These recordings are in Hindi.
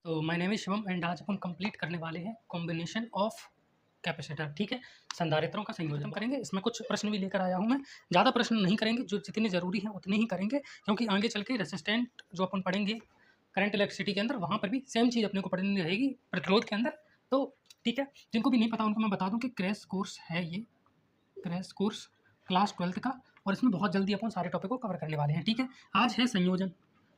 तो my name is Shivam and आज हम कंप्लीट करने वाले हैं कॉम्बिनेशन ऑफ कैपेसिटर। ठीक है, संधारित्रों का संयोजन करेंगे। इसमें कुछ प्रश्न भी लेकर आया हूं मैं। ज़्यादा प्रश्न नहीं करेंगे, जो जितने ज़रूरी हैं उतने ही करेंगे, क्योंकि आगे चल के रेसिस्टेंट जो अपन पढ़ेंगे करंट इलेक्ट्रिसिटी के अंदर, वहाँ पर भी सेम चीज़ अपने को पढ़नी रहेगी प्रतिरोध के अंदर। तो ठीक है, जिनको भी नहीं पता उनको मैं बता दूँ कि क्रैश कोर्स है ये, क्रैश कोर्स क्लास 12th का, और इसमें बहुत जल्दी अपन सारे टॉपिक को कवर करने वाले हैं। ठीक है, आज है संयोजन।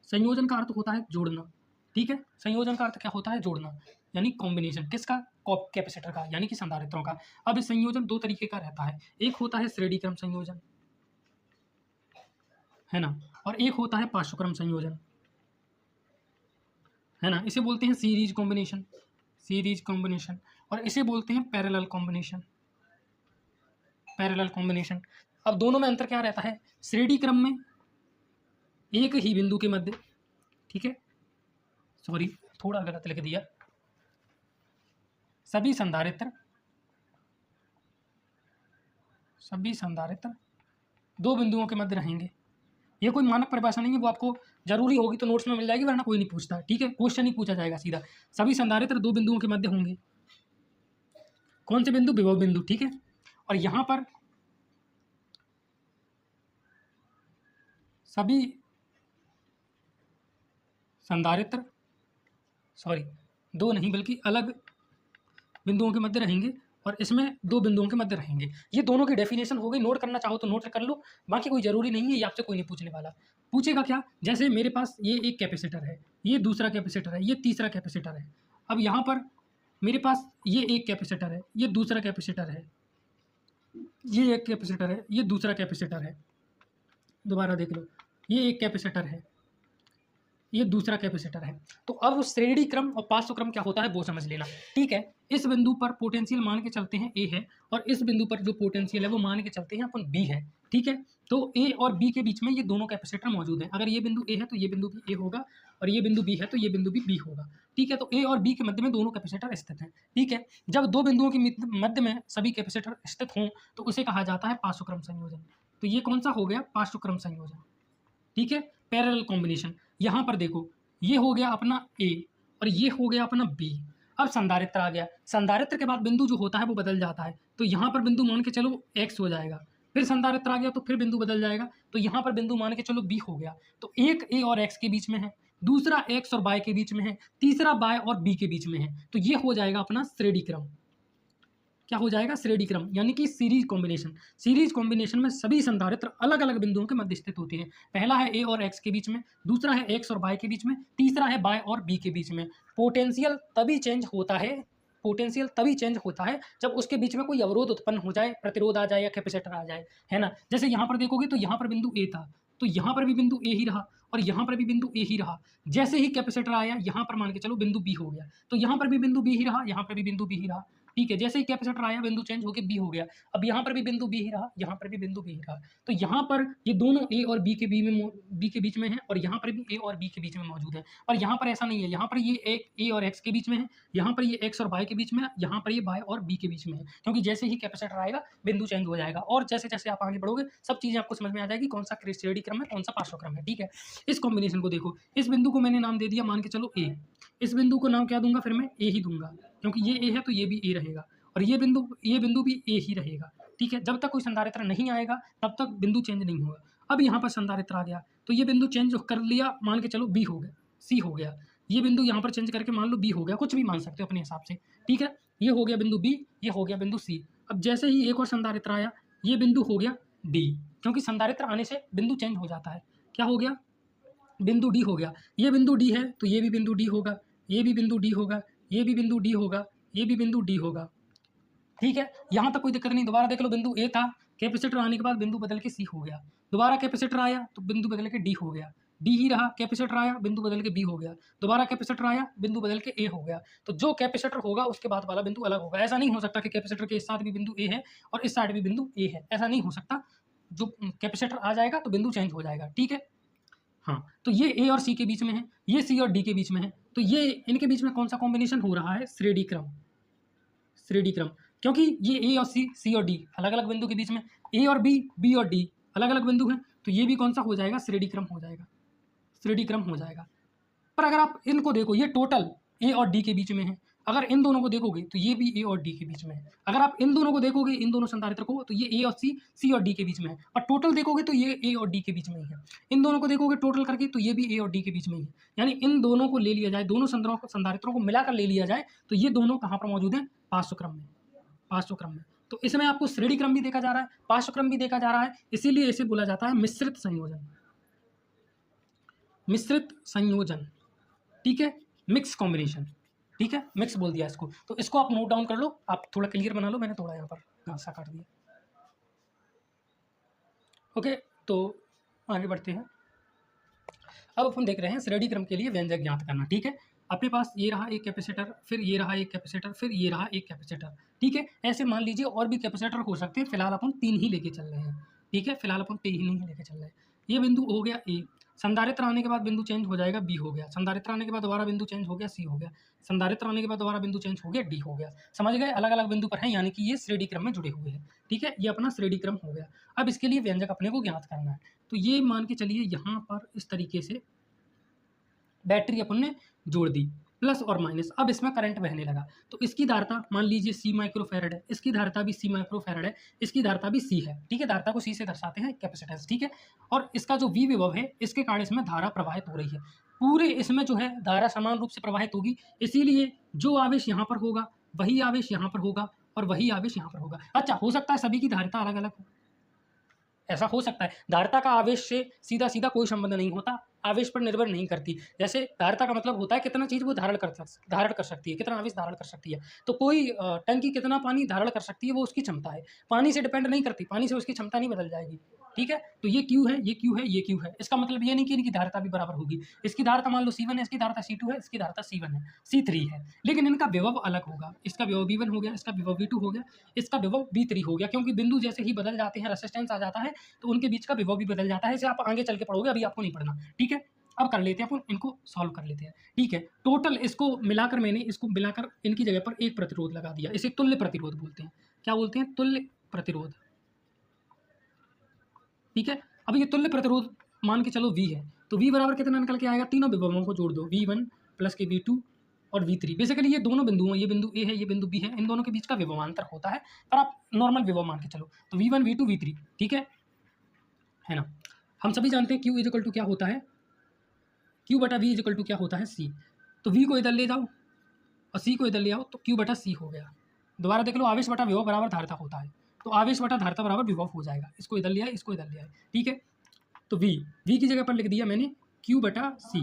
संयोजन का अर्थ होता है जोड़ना। ठीक है, संयोजन का अर्थ क्या होता है? जोड़ना, यानी कॉम्बिनेशन। किसका? कैपेसिटर का, यानी कि संधारित्रों का। अब इस संयोजन दो तरीके का रहता है, एक होता है श्रेणी क्रम संयोजन, है ना, और एक होता है पार्श्वक्रम संयोजन, है ना। इसे बोलते हैं सीरीज कॉम्बिनेशन, सीरीज कॉम्बिनेशन, और इसे बोलते हैं पैरेलल कॉम्बिनेशन, पैरेलल कॉम्बिनेशन। अब दोनों में अंतर क्या रहता है? श्रेणी क्रम में एक ही बिंदु के मध्य, ठीक है, सॉरी थोड़ा गलत लिख दिया, सभी संधारित्र दो बिंदुओं के मध्य रहेंगे। ये कोई मानक परिभाषा नहीं है, वो आपको जरूरी होगी तो नोट्स में मिल जाएगी, वरना कोई नहीं पूछता। ठीक है, क्वेश्चन ही पूछा जाएगा सीधा। सभी संधारित्र दो बिंदुओं के मध्य होंगे। कौन से बिंदु? विभव बिंदु। ठीक है, और यहां पर सभी संधारित्र, सॉरी दो नहीं बल्कि अलग बिंदुओं के मध्य रहेंगे, और इसमें दो बिंदुओं के मध्य रहेंगे। ये दोनों की डेफिनेशन हो गई। नोट करना चाहो तो नोट कर लो, बाकी कोई जरूरी नहीं है, ये आपसे कोई नहीं पूछने वाला। पूछेगा क्या? जैसे मेरे पास ये एक कैपेसिटर है, ये दूसरा कैपेसिटर है, ये तीसरा कैपेसिटर है। अब यहाँ पर मेरे पास ये एक कैपेसिटर है, ये दूसरा कैपेसिटर है, ये एक कैपेसिटर है, ये दूसरा कैपेसिटर है। दोबारा देख लो, ये एक कैपेसिटर है, ये दूसरा कैपेसिटर है। तो अब श्रेणी क्रम और पार्श्व क्या होता है वो समझ लेना। ठीक है, इस बिंदु पर पोटेंशियल मान के चलते हैं ए है, और इस बिंदु पर जो पोटेंशियल है वो मान के चलते हैं अपन बी है। ठीक है, तो ए और बी के बीच में ये दोनों कैपेसिटर मौजूद हैं। अगर ये बिंदु ए है तो ये बिंदु भी ए होगा, और ये बिंदु बी है तो ये बिंदु भी बी होगा। ठीक है, तो ए और बी के मध्य में दोनों कैपेसिटर स्थित हैं। ठीक है, जब दो बिंदुओं के मध्य में सभी कैपेसिटर स्थित हों तो उसे कहा जाता है पार्श्वक्रम संयोजन। तो ये कौन सा हो गया? पार्श्वक्रम संयोजन। ठीक है, पैरेलल कॉम्बिनेशन। यहाँ पर देखो, ये हो गया अपना ए और ये हो गया अपना बी। अब संधारित्र आ गया। संधारित्र के बाद बिंदु जो होता है वो बदल जाता है। तो यहाँ पर बिंदु मान के चलो एक्स हो जाएगा, फिर संधारित्र आ गया तो फिर बिंदु बदल जाएगा, तो यहाँ पर बिंदु मान के चलो बी हो गया। तो एक ए और एक्स के बीच में है, दूसरा एक्स और बाय के बीच में है, तीसरा बाय और बी के बीच में है। तो ये हो जाएगा अपना श्रेणी क्रम। क्या हो जाएगा? श्रेणी क्रम, यानी कि सीरीज कॉम्बिनेशन। सीरीज कॉम्बिनेशन में सभी संधारित्र अलग अलग बिंदुओं के मध्य स्थित होते हैं। पहला है ए और एक्स के बीच में, दूसरा है एक्स और बाय के बीच में, तीसरा है बाय और बी के बीच में। पोटेंशियल तभी चेंज होता है, पोटेंशियल तभी चेंज होता है जब उसके बीच में कोई अवरोध उत्पन्न हो जाए, प्रतिरोध आ जाए या कैपेसिटर आ जाए, है ना। जैसे यहाँ पर देखोगे तो यहाँ पर बिंदु ए था, तो यहाँ पर भी बिंदु ए ही रहा और यहाँ पर भी बिंदु ए ही रहा। जैसे ही कैपेसिटर आया यहाँ पर मान के चलो बिंदु बी हो गया, तो यहाँ पर भी बिंदु बी ही रहा, यहाँ पर भी बिंदु बी ही रहा। ठीक है, जैसे ही कैपेसिटर आया बिंदु चेंज होकर बी हो गया। अब यहाँ पर भी बिंदु बी ही रहा, यहाँ पर भी बिंदु बी ही रहा। तो यहाँ पर ये दोनों ए और बी के बी के बीच में है, और यहाँ पर भी ए और बी के बीच में मौजूद है। और यहाँ पर ऐसा नहीं है, यहाँ पर ये एक ए और एक्स के बीच में है, यहाँ पर ये एक्स और बाय के बीच में है, यहाँ पर ये बाय और बी के बीच में है। क्योंकि जैसे ही कैपेसिटर आएगा बिंदु चेंज हो जाएगा, और जैसे जैसे आप आगे बढ़ोगे सब चीज़ें आपको समझ में आ जाएगी, कौन सा श्रेणी क्रम है, कौन सा पार्श्व क्रम है। ठीक है, इस कॉम्बिनेशन को देखो, इस बिंदु को मैंने नाम दे दिया मान के चलो ए। इस बिंदु को नाम क्या दूंगा? फिर मैं ए ही दूंगा, क्योंकि ये ए है तो ये भी ए रहेगा, और ये बिंदु भी ए ही रहेगा। ठीक है, जब तक कोई संधारित्र नहीं आएगा तब तक बिंदु चेंज नहीं होगा। अब यहाँ पर संधारित्र आ गया तो ये बिंदु चेंज कर लिया, मान के चलो बी हो गया, सी हो गया। ये बिंदु यहाँ पर चेंज करके मान लो बी हो गया, कुछ भी मान सकते हो अपने हिसाब से। ठीक है, ये हो गया बिंदु बी, ये हो गया बिंदु सी। अब जैसे ही एक और संधारित्र आया, ये बिंदु हो गया डी, क्योंकि संधारित्र आने से बिंदु चेंज हो जाता है। क्या हो गया? बिंदु डी हो गया। ये बिंदु डी है तो ये भी बिंदु डी होगा, ये भी बिंदु डी होगा, ये भी बिंदु डी होगा, ये भी बिंदु डी होगा। ठीक है, यहाँ तक कोई दिक्कत नहीं। दोबारा देख लो, बिंदु ए था, कैपेसिटर आने के बाद बिंदु बदल के सी हो गया, दोबारा कैपेसिटर आया तो बिंदु बदल के डी हो गया, डी ही रहा, कैपेसिटर आया बिंदु बदल के बी हो गया, दोबारा कैपेसिटर आया बिंदु बदल के ए हो गया। तो जो कैपेसिटर होगा उसके बाद वाला बिंदु अलग होगा। ऐसा नहीं हो सकता कि कैपेसिटर के इस साइड भी बिंदु ए है और इस साइड भी बिंदु ए है, ऐसा नहीं हो सकता। जो कैपेसिटर आ जाएगा तो बिंदु चेंज हो जाएगा। ठीक है, हाँ, तो ये ए और सी के बीच में है, ये सी और डी के बीच में है, तो ये इनके बीच में कौन सा कॉम्बिनेशन हो रहा है? श्रेणी क्रम, श्रेणी क्रम। क्योंकि ये ए और सी और डी अलग अलग बिंदु के बीच में, ए और बी और डी अलग अलग बिंदु हैं, तो ये भी कौन सा हो जाएगा? श्रेणी क्रम हो जाएगा, श्रेणी क्रम हो जाएगा। पर अगर आप इनको देखो, ये टोटल ए और डी के बीच में है। अगर इन दोनों को देखोगे तो ये भी ए और डी के बीच में है। अगर आप इन दोनों को देखोगे, इन दोनों संधारित्र को, तो ये ए और सी और डी के बीच में है। और टोटल देखोगे तो ये ए और डी के बीच में ही है। इन दोनों को देखोगे टोटल करके तो ये भी ए और डी के बीच में ही है। यानी इन दोनों को ले लिया जाए, दोनों संधारित्रों को मिलाकर ले लिया जाए तो ये दोनों कहाँ पर मौजूद हैं? पाँचवें क्रम में, पाँचवें क्रम में। तो इसमें आपको श्रेणी क्रम भी देखा जा रहा है, पाँचवें क्रम भी देखा जा रहा है, इसीलिए इसे बोला जाता है मिश्रित संयोजन। मिश्रित संयोजन, ठीक है, मिक्स कॉम्बिनेशन, ठीक है, मिक्स बोल दिया इसको। तो इसको आप नोट डाउन कर लो, आप थोड़ा क्लियर बना लो, मैंने थोड़ा यहाँ पर घासा काट दिया। ओके, तो आगे बढ़ते हैं। अब अपन देख रहे हैं श्रेणी क्रम के लिए व्यंजक ज्ञात करना, ठीक है। अपने पास ये रहा एक कैपेसिटर, फिर ये रहा एक कैपेसिटर, फिर ये रहा एक कैपेसिटर, ठीक है। ऐसे मान लीजिए और भी कैपेसिटर हो सकते हैं, फिलहाल अपन 3 ही लेके चल रहे हैं, ठीक है, फिलहाल अपन 3 ही लेके चल रहे हैं। ये बिंदु हो गया ए, संधारित्र आने के बाद बिंदु चेंज हो जाएगा, बी हो गया, संधारित्र आने के बाद दोबारा बिंदु चेंज हो गया, सी हो गया, संधारित्र आने के बाद दोबारा बिंदु चेंज हो गया, डी हो गया। समझ गए, अलग अलग बिंदु पर है, यानी कि ये श्रेणी क्रम में जुड़े हुए हैं, ठीक है। ये अपना श्रेणी क्रम हो गया। अब इसके लिए व्यंजक अपने को ज्ञात करना है। तो ये मान के चलिए यहाँ पर इस तरीके से बैटरी अपन ने जोड़ दी, प्लस और माइनस। अब इसमें करंट बहने लगा, तो इसकी धारिता मान लीजिए सी माइक्रोफैरड है, इसकी धारिता भी सी माइक्रोफैरड है, इसकी धारिता भी सी है, ठीक है। धारिता को सी से दर्शाते हैं कैपेसिटेंस, ठीक है। और इसका जो वी विभव है, इसके कारण इसमें धारा प्रवाहित हो रही है। पूरे इसमें जो है धारा समान रूप से प्रवाहित होगी, इसीलिए जो आवेश यहाँ पर होगा वही आवेश यहाँ पर होगा और वही आवेश यहाँ पर होगा। अच्छा, हो सकता है सभी की धारिता अलग अलग हो, ऐसा हो सकता है। धारिता का आवेश से सीधा सीधा कोई संबंध नहीं होता, आवेश पर निर्भर नहीं करती। जैसे धारिता का मतलब होता है कितना चीज़ वो धारण कर सकती है, कितना आवेश धारण कर सकती है। तो कोई टंकी कितना पानी धारण कर सकती है, वो उसकी क्षमता है, पानी से डिपेंड नहीं करती, पानी से उसकी क्षमता नहीं बदल जाएगी, ठीक है। तो ये क्यू है, ये क्यू है, ये क्यू है। इसका मतलब ये नहीं कि इनकी धारिता भी बराबर होगी। इसकी धारिता मान लो C1 है, इसकी धारिता C2 है, इसकी धारिता C1 है, C3 है, लेकिन इनका विभव अलग होगा। इसका विभव V1 हो गया, इसका विभव V2 हो गया, इसका विभव V3 हो गया, क्योंकि बिंदु जैसे ही बदल जाते हैं, रेसिस्टेंस आ जाता है, तो उनके बीच का विभव भी बदल जाता है। इसे आप आगे चल के पढ़ोगे, अभी आपको नहीं पढ़ना, ठीक है। अब कर लेते हैं अपन, इनको सॉल्व कर लेते हैं, ठीक है। टोटल इसको मिलाकर, मैंने इसको मिलाकर इनकी जगह पर एक प्रतिरोध लगा दिया, इसे तुल्य प्रतिरोध बोलते हैं। क्या बोलते हैं? तुल्य प्रतिरोध, ठीक है। अब ये तुल्य प्रतिरोध मान के चलो V है, तो V बराबर कितना निकल के आएगा? तीनों विभवों को जोड़ दो, V1 प्लस के V2 और V3। बेसिकली ये दोनों बिंदु हैं, ये बिंदु A है, ये बिंदु B है, इन दोनों के बीच का विभवांतर होता है, पर आप नॉर्मल विभव मान के चलो, तो V1 V2 V3, ठीक है ना। हम सभी जानते हैं Q इक्वल टू क्या होता है, Q बटा V इक्वल टू क्या होता है, C। तो V को इधर ले जाओ और C को इधर ले आओ, तो Q बटा C हो गया। दोबारा देख लो, आवेश बटा विभव बराबर धारिता होता है, तो आवेश बटा धारिता बराबर विभव हो जाएगा। इसको इधर ले आए, इसको इधर ले आए, ठीक है। तो V की जगह पर लिख दिया मैंने Q बटा C।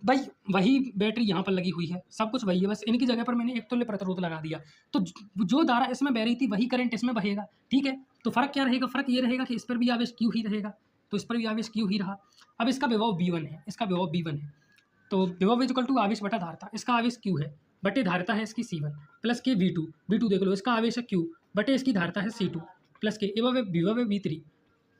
भाई वही बैटरी यहाँ पर लगी हुई है, सब कुछ वही है, बस इनकी जगह पर मैंने एक तुल्य प्रतिरोध लगा दिया। तो जो धारा इसमें बह रही थी वही करंट इसमें बहेगा, ठीक है। तो फर्क क्या रहेगा? फर्क ये रहेगा कि इस पर भी आवेश Q ही रहेगा, तो इस पर भी आवेश Q ही रहा। अब इसका विभव V1 है, इसका विभव V1 है, तो विभव इक्वल टू आवेश बटा धारिता। इसका आवेश Q है, बटे धारिता है इसकी C1 प्लस के V2 देख लो, इसका आवेश है Q बटे इसकी धारिता है C2 प्लस के विभव है V3,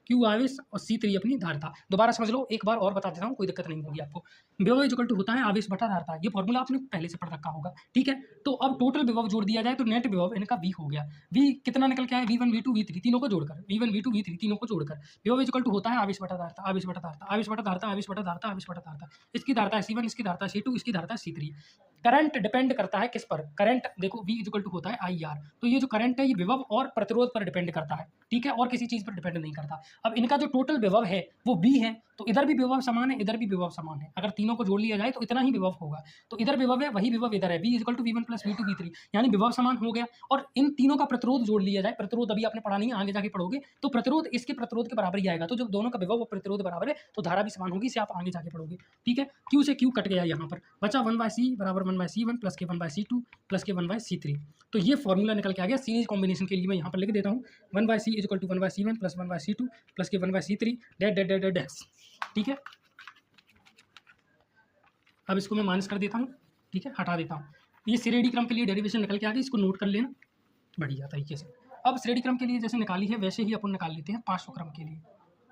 Q आवेश और C3 अपनी धारिता। दोबारा समझ लो, एक बार और बता देता हूँ, कोई दिक्कत नहीं होगी आपको। विभव इक्वल टू होता है आवेश बटा धारिता, ये फॉर्मूला आपने पहले से पढ़ रखा होगा, ठीक है। तो अब टोटल विभव जोड़ दिया जाए तो नेट विभव इनका V हो गया। V कितना निकल के आया? V1 V2 V3 तीनों को जोड़कर, V1 V2 V3 तीनों को जोड़कर विभव इक्वल टू होता है आवेश बटा धारिता, आवेश बटा धारिता, आवेश बटा धारिता, आवेश बटा धारिता, आवेश बटा धारिता। इसकी धारिता है C1, इसकी धारिता C2, इसकी धारिता C3। करंट डिपेंड करता है किस पर? करंट देखो V इक्वल टू होता है IR, तो ये जो करंट है ये विभव और प्रतिरोध पर डिपेंड करता है, ठीक है, और किसी चीज़ पर डिपेंड नहीं करता। अब इनका जो टोटल विभव है वो V है, तो इधर भी विभव समान है, इधर भी विभव समान है। अगर तीनों को जोड़ लिया जाए तो इतना ही विभव होगा, तो इधर विभव है, वही विभव इधर है, V equal to V1 plus V2 V3, यानी विभव समान हो गया। और इन तीनों का प्रतिरोध जोड़ लिया जाए, प्रतिरोध अभी आपने पढ़ा नहीं है, आगे जाके पढ़ोगे, तो प्रतिरोध इसके प्रतिरोध के बराबर ही आएगा। तो जब दोनों का विभव और प्रतिरोध बराबर है तो धारा भी समान होगी, इसे आप आगे जाके पढ़ोगे, ठीक है। Q से Q कट गया, यहाँ पर बचा 1/C बराबर 1/C1 प्लस के 1/C2 प्लस के 1/C3। तो ये फॉर्मूला निकल के आ गया। सीरीज कॉम्बिनेशन के लिए मैं यहाँ पर लिख देता हूँ 1/C equal to 1/C1 plus 1/C2 plus के 1/C3 डैश, ठीक है। अब इसको मैं माइनस कर देता हूँ, ठीक है, हटा देता हूँ। ये श्रेणी क्रम के लिए डेरिवेशन निकल के आ गई, इसको नोट कर लेना बढ़िया तरीके से। अब श्रेणी क्रम के लिए जैसे निकाली है वैसे ही अपन निकाल लेते हैं पाँचवें क्रम के लिए,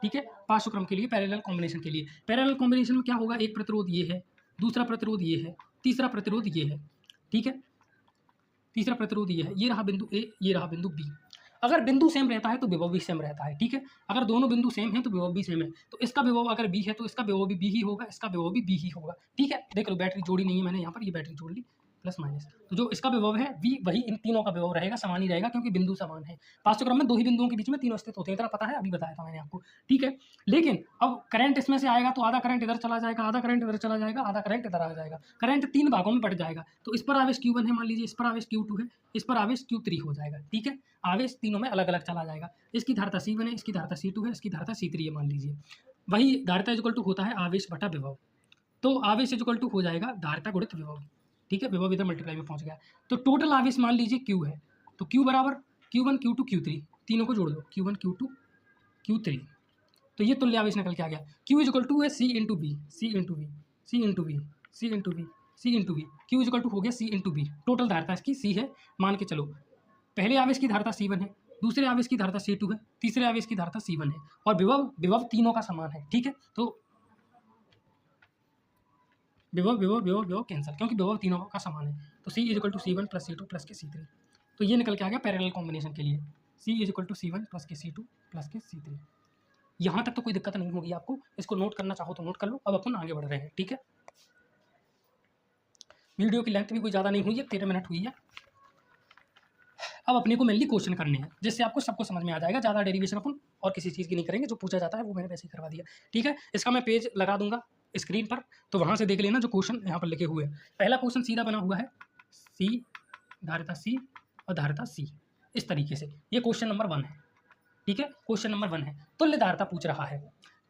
ठीक है। पाँचवें क्रम के लिए पैरेलल कॉम्बिनेशन के लिए, पैरेलल कॉम्बिनेशन में क्या होगा? एक प्रतिरोध ये है, दूसरा प्रतिरोध ये है, तीसरा प्रतिरोध ये है, ठीक है। तीसरा प्रतिरोध ये है, ये रहा बिंदु A, ये रहा बिंदु B। अगर बिंदु सेम रहता है तो विभव भी सेम रहता है, ठीक है। अगर दोनों बिंदु सेम है तो विभव भी सेम है। तो इसका विभव अगर बी है तो इसका विभव भी बी ही होगा, इसका विभव भी बी ही होगा, ठीक है। देख लो बैटरी जोड़ी नहीं है मैंने यहाँ पर, ये बैटरी जोड़ ली प्लस माइनस, तो जो इसका विभव है वी वही इन तीनों का विभव रहेगा, समान ही रहेगा क्योंकि बिंदु समान है। पाठ्यक्रम में दो ही बिंदुओं के बीच में तीनों स्थित होते हैं, इतना पता है, अभी बताया था मैंने आपको, ठीक है। लेकिन अब करंट इसमें से आएगा तो आधा करंट इधर चला जाएगा, आधा करंट इधर चला जाएगा, आधा करंट इधर आ जाएगा, करंट तीन भागों में बढ़ जाएगा। तो इस पर आवेश Q1 है मान लीजिए, इस पर आवेश Q2 है, इस पर आवेश Q3 हो जाएगा, ठीक है। आवेश तीनों में अलग अलग चला जाएगा। इसकी धारिता C1 है, इसकी धारिता C2 है, इसकी धारिता C3 है मान लीजिए। वही धारिता इक्वल टू होता है आवेश बटा विभव, तो आवेश इक्वल टू हो जाएगा धारिता गुणित विभव, ठीक है। विभव इधर मल्टीप्लाई में पहुंच गया। तो टोटल आवेश मान लीजिए Q है, तो Q बराबर Q1 Q2 Q3, तीनों को जोड़ दो, Q1 Q2 Q3, तो ये तुल्य आवेश निकल के आ गया। Q इक्वल टू है C into B, C into B, C into B, C into B, C into B, Q equal to हो गया C इंटू बी। टोटल धारिता इसकी C है, मान के चलो। पहले आवेश की धारिता C1 है, दूसरे आवेश की धारिता C2 है, तीसरे आवेश की धारिता C1 है, और विभव तीनों का समान है, ठीक है। तो विभव कैंसिल, क्योंकि विभव तीनों का समान है। तो C is equal to C1 plus C2 plus के C3, तो ये निकल के आ गया पैरेलल कॉम्बिनेशन के लिए, C is equal to C1 plus के C2 प्लस के C3। यहाँ तक तो कोई दिक्कत नहीं होगी आपको, इसको नोट करना चाहो तो नोट कर लो। अब अपन आगे बढ़ रहे हैं, ठीक है। वीडियो की लेंथ भी कोई ज़्यादा नहीं हुई है, 13 मिनट हुई है। अब अपने को मेनली क्वेश्चन करने हैं, जिससे आपको सबको समझ में आ जाएगा। ज़्यादा डेरिवेशन अपन और किसी चीज़ की नहीं करेंगे, जो पूछा जाता है वो मैंने वैसे ही करवा दिया, ठीक है। इसका मैं पेज लगा दूंगा स्क्रीन पर, तो वहाँ से देख लेना जो क्वेश्चन यहाँ पर लिखे हुए हैं। पहला क्वेश्चन सीधा बना हुआ है, C धारिता C और धारिता C, इस तरीके से। ये क्वेश्चन नंबर 1 है, ठीक है। क्वेश्चन नंबर 1 है, तुल्य धारिता पूछ रहा है।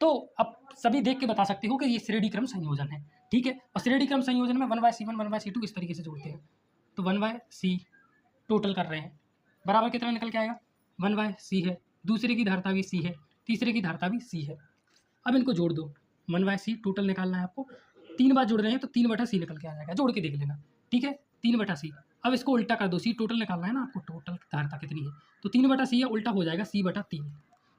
तो अब सभी देख के बता सकते हो कि ये श्रेणी क्रम संयोजन है, ठीक है। और श्रेणी क्रम संयोजन में 1/C1 1/C2 इस तरीके से जोड़ते हैं। तो 1/C टोटल कर रहे हैं, बराबर कितना निकल के आएगा, 1/C है, दूसरे की धारिता भी C है, तीसरे की धारिता भी C है। अब इनको जोड़ दो, 1/C टोटल निकालना है आपको। 3 बार जोड़ रहे हैं तो 3/C निकल के आ जाएगा, जोड़ के देख लेना, ठीक है। 3/C। अब इसको उल्टा कर दो, C टोटल निकालना है ना आपको, टोटल धारिता कितनी है, तो 3/C है, उल्टा हो जाएगा C/3।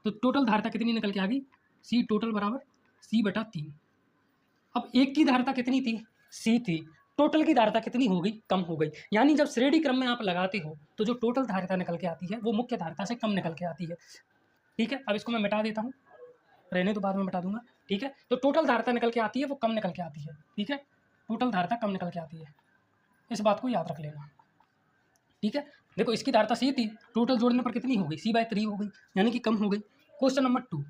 तो टोटल धारिता कितनी निकल के आ गई, C टोटल बराबर C/3। अब एक की धारिता कितनी थी, C थी, टोटल की धारिता कितनी हो गई, कम हो गई। यानी जब श्रेणी क्रम में आप लगाते हो तो जो टोटल धारिता निकल के आती है वो मुख्य धारिता से कम निकल के आती है, ठीक है। अब इसको मैं मिटा देता हूँ, रहने तो बाद में मिटा दूंगा, ठीक है। तो टोटल धारिता निकल के आती है वो कम निकल के आती है, ठीक है। टोटल धारिता कम निकल के आती है, इस बात को याद रख लेना, ठीक है। देखो इसकी धारिता C थी, टोटल जोड़ने पर कितनी हो गई, C/3 हो गई, यानी कि कम हो गई। क्वेश्चन नंबर 2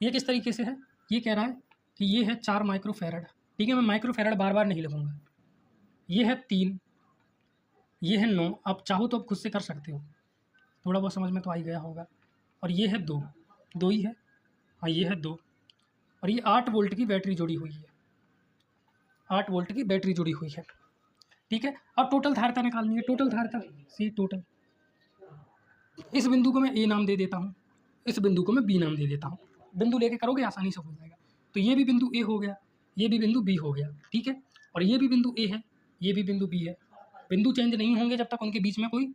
ये किस तरीके से है, ये कह रहा है कि ये है 4 माइक्रोफैरड, ठीक है। मैं माइक्रोफैरड बार बार नहीं लिखूंगा। ये है 3, ये है 9, आप चाहो तो आप खुद से कर सकते हो, थोड़ा बहुत समझ में तो आ ही गया होगा। और ये है 2 ही है, हाँ ये है 2, और ये 8 वोल्ट की बैटरी जुड़ी हुई है, 8 वोल्ट की बैटरी जुड़ी हुई है, ठीक है। अब टोटल धारिता निकालनी है, टोटल धारिता C टोटल। इस बिंदु को मैं A नाम दे देता हूँ, इस बिंदु को मैं B नाम दे देता हूँ। बिंदु लेके करोगे आसानी से हो जाएगा। तो ये भी बिंदु A हो गया, ये भी बिंदु B हो गया, ठीक है। और ये भी बिंदु A है, ये भी बिंदु B है। बिंदु चेंज नहीं होंगे जब तक उनके बीच में कोई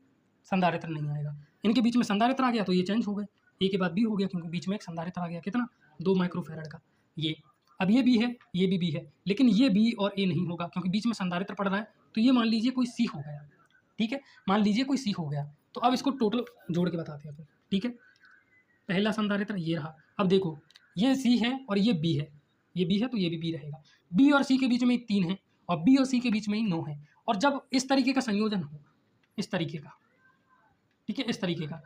संधारित्र नहीं आएगा। इनके बीच में संधारित्र आ गया तो ये चेंज हो गए, A के बाद B हो गया, क्योंकि बीच में एक संधारित्र आ गया, कितना, 2 माइक्रोफैरड का। ये अब ये B है, ये भी B है, लेकिन ये B और A नहीं होगा क्योंकि बीच में संधारित्र पड़ रहा है। तो ये मान लीजिए कोई C हो गया, ठीक है, मान लीजिए कोई C हो गया। तो अब इसको टोटल जोड़ के बताते हैं अपन, ठीक है। पहला संधारित्र ये रहा। अब देखो ये C है और ये B है, ये B है तो ये भी B रहेगा। B और C के बीच में 3 है और B और C के बीच में ही 9 है। और जब इस तरीके का संयोजन हो, इस तरीके का, ठीक है, इस तरीके का,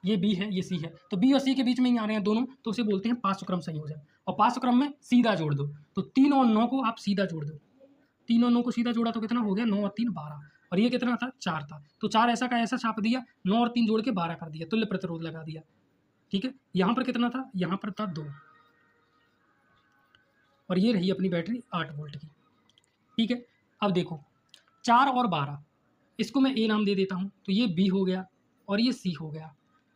ये B है ये C है, तो B और C के बीच में ही आ रहे हैं दोनों, तो उसे बोलते हैं पार्श्वक्रम संयोजन। और पार्श्वक्रम में सीधा जोड़ दो, तो 3 और 9 को आप सीधा जोड़ दो, 3 और 9 को सीधा जोड़ा तो कितना हो गया, 9 और 3 12, और ये कितना था, 4 था। तो 4 ऐसा का ऐसा छाप दिया, 9 और 3 जोड़ के 12 कर दिया, तुल्य प्रतिरोध लगा दिया, ठीक है। यहाँ पर कितना था, यहाँ पर था 2, और ये रही अपनी बैटरी 8 वोल्ट की, ठीक है। अब देखो 4 और 12, इसको मैं A नाम दे देता हूँ, तो ये B हो गया और ये C हो गया।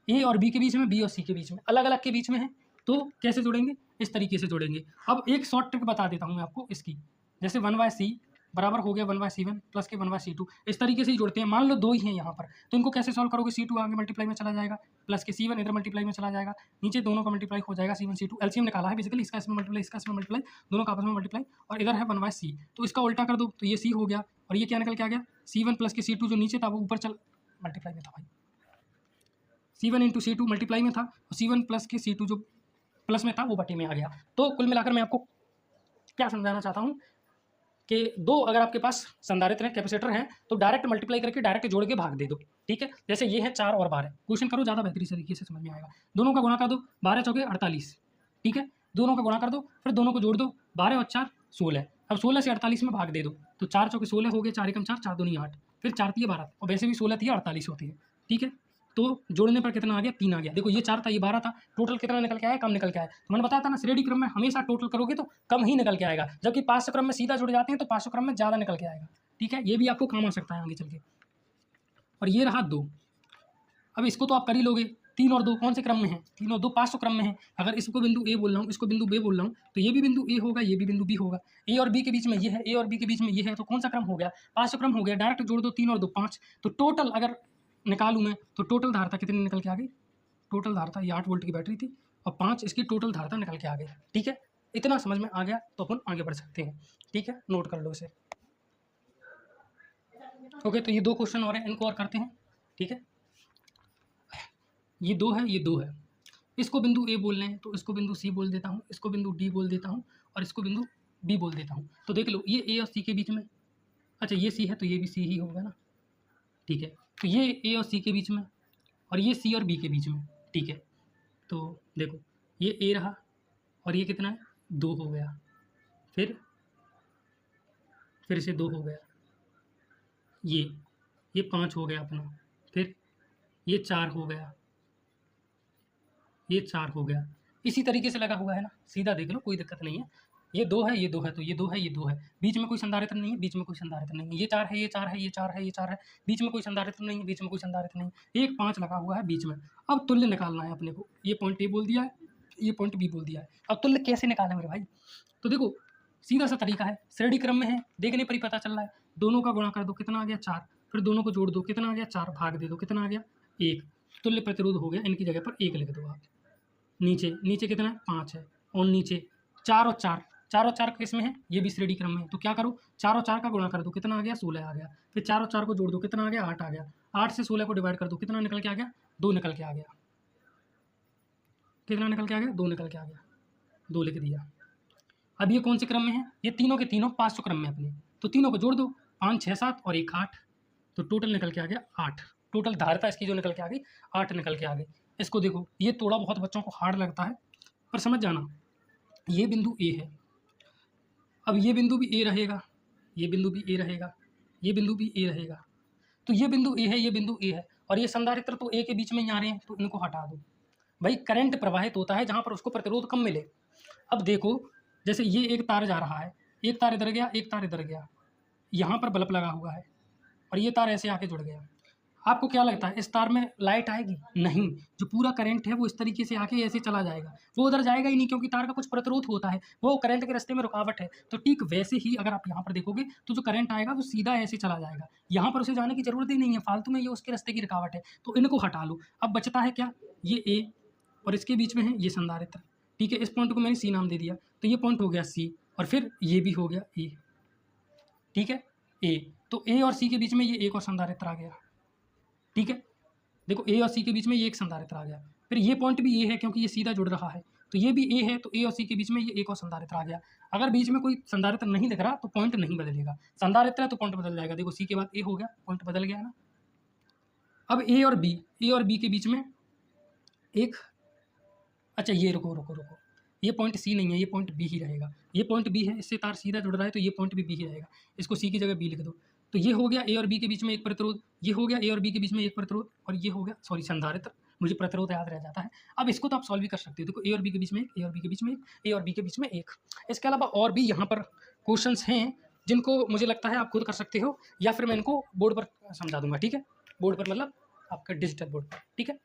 A और B के बीच में, B और C के बीच में, अलग अलग के बीच में है, तो कैसे जोड़ेंगे, इस तरीके से जोड़ेंगे। अब एक शॉर्ट ट्रिक बता देता हूँ मैं आपको इसकी, जैसे 1/C बराबर हो गया 1/C1 प्लस के 1/C2, इस तरीके से ही जोड़ते हैं। मान लो 2 ही हैं यहाँ पर, तो इनको कैसे सॉल्व करोगे, C2 आगे मल्टीप्लाई में चला जाएगा, प्लस के C1 इधर मल्टीप्लाई में चला जाएगा, नीचे दोनों का मल्टीप्लाई हो जाएगा, C1 C2 एलसीएम निकाला है बेसिकली, इसका इसमें मल्टीप्लाई, इसका इसमें मल्टीप्लाई, दोनों का आपस में मल्टीप्लाई, और इधर है 1/C, तो इसका उल्टा कर दो तो ये C हो गया, और ये क्या निकल के आ गया, C1 प्लस के C2 जो नीचे था वो ऊपर चल मल्टीप्लाई में था भाई, C1 इंटू C2 मल्टीप्लाई में था और C1 प्लस के C2 जो प्लस में था वो बटे में आ गया। तो कुल मिलाकर मैं आपको क्या समझाना चाहता हूँ कि दो अगर आपके पास संधारित्र हैं, कैपेसिटर हैं, तो डायरेक्ट मल्टीप्लाई करके डायरेक्ट जोड़ के भाग दे दो, ठीक है। जैसे ये है 4 और 12, क्वेश्चन करो ज़्यादा बेहतरीन तरीके से समझ में आएगा। दोनों का गुणा कर दो, 12 चौके 48, ठीक है। दोनों का गुणा कर दो, फिर दोनों को जोड़ दो, 12 और 4 16। अब 16 से 48 में भाग दे दो, तो 4 चौके 16 हो गए, 4 एकम 4, 4 दूनी 8, फिर 4 तिये 12, और वैसे भी 16 तिये 48 होती है, ठीक है। तो जोड़ने पर कितना आ गया, 3 आ गया। देखो ये 4 था, ये 12 था, टोटल कितना निकल के आया, कम निकल के आया। तो मैंने बताया था ना, श्रेणी क्रम में हमेशा टोटल करोगे तो कम ही निकल के आएगा, जबकि पाँच क्रम में सीधा जुड़ जाते हैं तो पाँच क्रम में ज़्यादा निकल के आएगा, ठीक है। ये भी आपको काम आ सकता है आगे चल के। और ये रहा 2, अब इसको तो आप कर ही लोगे। 3 और 2 कौन से क्रम में है, 3 और 2 500 क्रम में है। अगर इसको बिंदु ए बोल रहा हूँ, इसको बिंदु बी बोल रहा हूँ, तो ये भी बिंदु ए होगा, ये भी बिंदु बी होगा। ए और बी के बीच में ये है, ए और बी के बीच में ये है, तो कौन सा क्रम हो गया, 500 क्रम हो गया। डायरेक्ट जोड़ दो, 3 और 2 5, तो टोटल अगर निकालूँ मैं तो टोटल धारता कितनी निकल के आ गई, टोटल धारता ये 8 वोल्ट की बैटरी थी और 5 इसकी टोटल धारता निकल के आ गई, ठीक है। इतना समझ में आ गया तो अपन आगे बढ़ सकते हैं, ठीक है। नोट कर लो इसे, ओके। तो ये 2 क्वेश्चन और हैं, इनको और करते हैं, ठीक है। ये 2 है, ये 2 है। इसको बिंदु ए बोल रहे हैं तो इसको बिंदु सी बोल देता हूँ, इसको बिंदु डी बोल देता हूँ और इसको बिंदु बी बोल देता हूँ। तो देख लो, ये ए और सी के बीच में, अच्छा ये सी है तो ये भी सी ही होगा ना, ठीक है। तो ये ए और सी के बीच में और ये सी और बी के बीच में, ठीक है। तो देखो ये ए रहा और ये कितना है, 2 हो गया, फिर से 2 हो गया, ये 5 हो गया अपना, फिर ये 4 हो गया, ये 4 हो गया। इसी तरीके से लगा हुआ है ना, सीधा देख लो, कोई दिक्कत नहीं है। ये 2 है, ये 2 है, तो ये 2 है, ये 2 है, बीच में कोई संधारित्र नहीं है, बीच में कोई संधारित्र नहीं है। ये 4 है, ये 4 है, ये 4 है, ये 4 है, बीच में कोई संधारित्र नहीं है, बीच में कोई संधारित्र नहीं है। एक 5 लगा हुआ है बीच में। अब तुल्य निकालना है अपने को। ये पॉइंट ए बोल दिया है, ये पॉइंट बी बोल दिया है। अब तुल्य कैसे निकालें मेरे भाई, तो देखो सीधा सा तरीका है, श्रेणी क्रम में है, देखने पर ही पता चल रहा है। दोनों का गुणा कर दो, कितना आ गया 4, फिर दोनों को जोड़ दो, कितना आ गया 4, भाग दे दो, कितना आ गया 1। तुल्य प्रतिरोध हो गया, इनकी जगह पर 1 लिख दो आप। नीचे कितना है, 5 है, और नीचे 4 और 4, 4 और 4 किस में है, ये भी श्रेणी क्रम में है। तो क्या करो, 4 और 4 का गुणा कर दो, कितना आ गया 16 आ गया, फिर 4 और 4 को जोड़ दो, कितना आ गया 8 आ गया, 8 से 16 को डिवाइड कर दो, कितना निकल के आ गया 2 निकल के आ गया, कितना निकल के आ गया 2 निकल के आ गया, 2 लिख दिया। अब ये कौन से क्रम में है, ये तीनों के तीनों 500 क्रम में अपने, तो तीनों को जोड़ दो, 5 6 7 और 1 8, तो टोटल निकल के आ गया 8। टोटल धारता इसकी जो निकल के आ गई 8 निकल के आ गई। इसको देखो, ये थोड़ा बहुत बच्चों को हार्ड लगता है, पर समझ जाना, ये बिंदु ए है। अब ये बिंदु भी ए रहेगा, ये बिंदु भी ए रहेगा, ये बिंदु भी ए रहेगा। तो ये बिंदु ए है, ये बिंदु ए है, और ये संधारित्र तो ए के बीच में ही आ रहे हैं, तो इनको हटा दो। भाई करंट प्रवाहित होता है जहाँ पर उसको प्रतिरोध कम मिले। अब देखो, जैसे ये एक तार जा रहा है, एक तार इधर गया, एक तार इधर गया, यहाँ पर बल्ब लगा हुआ है, और ये तार ऐसे आके जुड़ गया। आपको क्या लगता है, इस तार में लाइट आएगी? नहीं, जो पूरा करंट है वो इस तरीके से आके ऐसे चला जाएगा, वो उधर जाएगा ही नहीं, क्योंकि तार का कुछ प्रतिरोध होता है, वो करंट के रास्ते में रुकावट है। तो ठीक वैसे ही अगर आप यहाँ पर देखोगे तो जो करंट आएगा वो सीधा ऐसे चला जाएगा, यहाँ पर उसे जाने की जरूरत ही नहीं है, फालतू में ये उसके रास्ते की रुकावट है, तो इनको हटा लो। अब बचता है क्या, ये ए और इसके बीच में है ये संधारित्र, ठीक है। इस पॉइंट को मैंने सी नाम दे दिया, तो ये पॉइंट हो गया सी, और फिर ये भी हो गया ए, ठीक है, ए। तो ए और सी के बीच में ये एक और संधारित्र आ गया, ठीक है। देखो ए और सी के बीच में ये एक संधारित्र आ गया, फिर ये पॉइंट भी ए है क्योंकि ये सीधा जुड़ रहा है, तो ये भी ए है, तो ए और सी के बीच में ये एक और संधारित्र आ गया। अगर बीच में कोई संधारित्र नहीं दिख रहा तो पॉइंट नहीं बदलेगा, संधारित्र है तो पॉइंट बदल जाएगा। देखो सी के बाद ए हो गया, पॉइंट बदल गया ना। अब ए और बी के बीच में एक, अच्छा ये रुको, ये पॉइंट सी नहीं है, ये पॉइंट बी ही रहेगा, ये पॉइंट बी है, इससे तार सीधा जुड़ रहा है तो ये पॉइंट भी बी ही रहेगा, इसको सी की जगह बी लिख दो। तो ये हो गया ए और बी के बीच में एक प्रतिरोध, ये हो गया ए और बी के बीच में एक प्रतिरोध, और ये हो गया, सॉरी संधारित्र, मुझे प्रतिरोध याद रह जाता है। अब इसको तो आप सॉल्व भी कर सकते हो। देखो ए और बी के बीच में एक, ए और बी के बीच में एक, ए और बी के बीच में एक। इसके अलावा और भी यहाँ पर क्वेश्चंस हैं जिनको मुझे लगता है आप खुद कर सकते हो, या फिर मैं इनको बोर्ड पर समझा दूंगा, ठीक है। बोर्ड पर मतलब आपका डिजिटल बोर्ड पर, ठीक है।